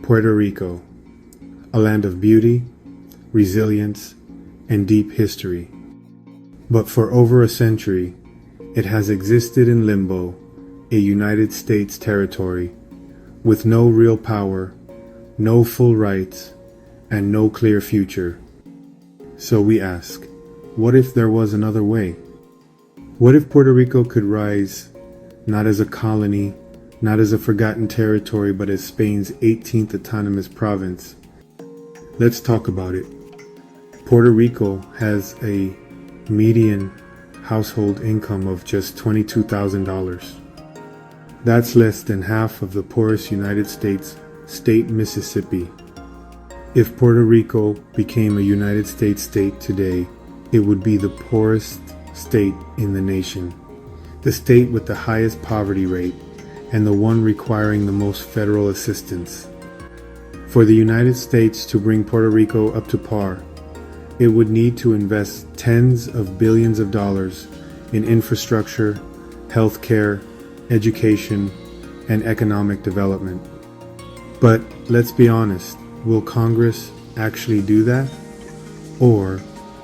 Puerto Rico, a land of beauty, resilience, and deep history. But for over a century, it has existed in limbo, a United States territory, with no real power, no full rights, and no clear future. So we ask, what if there was another way? What if Puerto Rico could rise, not as a colony, not as a forgotten territory, but as Spain's 18th autonomous province? Let's talk about it. Puerto Rico has a median household income of just $22,000. That's less than half of the poorest United States state, Mississippi. If Puerto Rico became a United States state today, it would be the poorest state in the nation, the state with the highest poverty rate, and the one requiring the most federal assistance. For the United States to bring Puerto Rico up to par, it would need to invest tens of billions of dollars in infrastructure, healthcare, education, and economic development. But let's be honest, will Congress actually do that? Or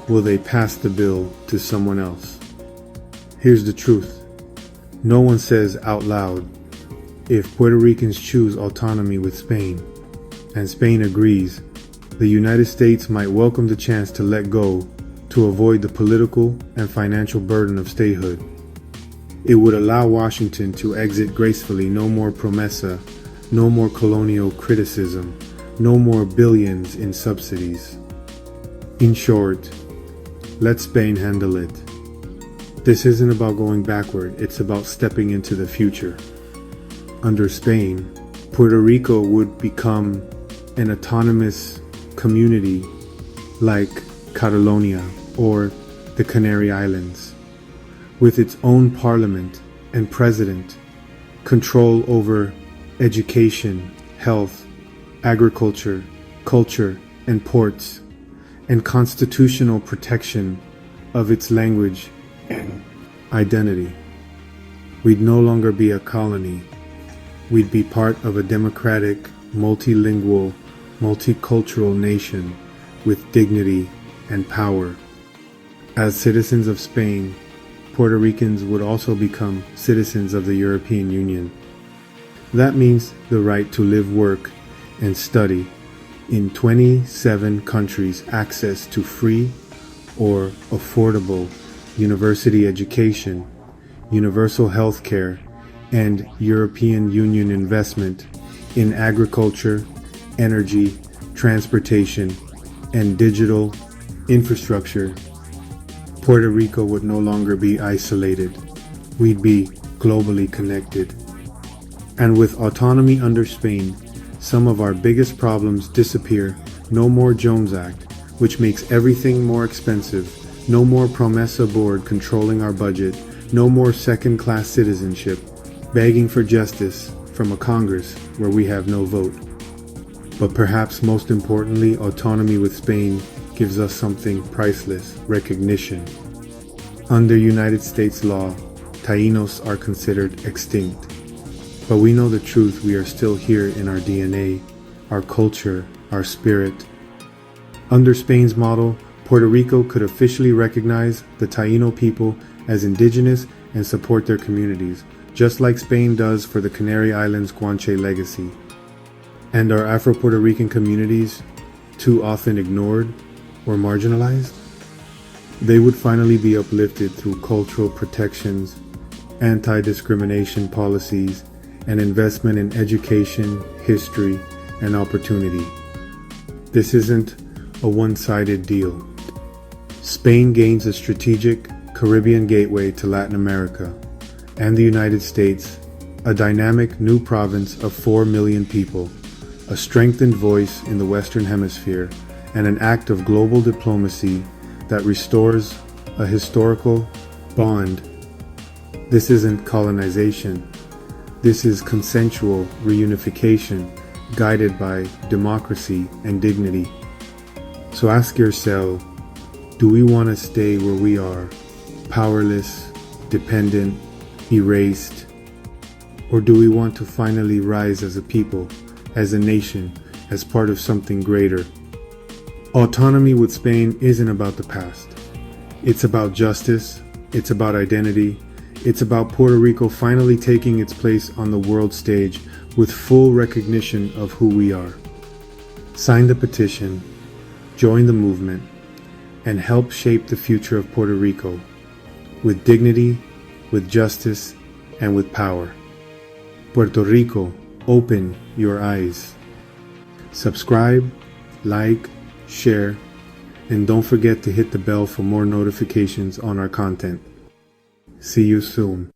will they pass the bill to someone else? Here's the truth. No one says out loud, if Puerto Ricans choose autonomy with Spain, and Spain agrees, the United States might welcome the chance to let go to avoid the political and financial burden of statehood. It would allow Washington to exit gracefully. No more promesa, no more colonial criticism, no more billions in subsidies. In short, let Spain handle it. This isn't about going backward, it's about stepping into the future. Under Spain, Puerto Rico would become an autonomous community like Catalonia or the Canary Islands, with its own parliament and president, control over education, health, agriculture, culture, and ports, and constitutional protection of its language and identity. We'd no longer be a colony. We'd be part of a democratic, multilingual, multicultural nation with dignity and power. As citizens of Spain, Puerto Ricans would also become citizens of the European Union. That means the right to live, work, and study in 27 countries, access to free or affordable university education, universal health care, and European Union investment in agriculture, energy, transportation, and digital infrastructure. Puerto Rico would no longer be isolated. We'd be globally connected. And with autonomy under Spain, some of our biggest problems disappear. No more Jones Act, which makes everything more expensive. No more Promesa board controlling our budget. No more second-class citizenship, begging for justice from a Congress where we have no vote. But perhaps most importantly, autonomy with Spain gives us something priceless: recognition. Under United States law, Taínos are considered extinct. But we know the truth. We are still here in our DNA, our culture, our spirit. Under Spain's model, Puerto Rico could officially recognize the Taíno people as indigenous and support their communities, just like Spain does for the Canary Islands Guanche legacy. And are Afro-Puerto Rican communities too often ignored or marginalized? They would finally be uplifted through cultural protections, anti-discrimination policies, and investment in education, history, and opportunity. This isn't a one-sided deal. Spain gains a strategic Caribbean gateway to Latin America, and the United States, a dynamic new province of 4 million people, a strengthened voice in the Western Hemisphere, and an act of global diplomacy that restores a historical bond. This isn't colonization. This is consensual reunification guided by democracy and dignity. So ask yourself, do we want to stay where we are, powerless, dependent, erased? Or do we want to finally rise as a people, as a nation, as part of something greater. Autonomy with Spain isn't about the past. It's about justice, it's about identity, it's about Puerto Rico finally taking its place on the world stage with full recognition of who we are. Sign the petition, join the movement, and help shape the future of Puerto Rico with dignity, with justice, and with power. Puerto Rico, open your eyes. Subscribe, like, share, and don't forget to hit the bell for more notifications on our content. See you soon.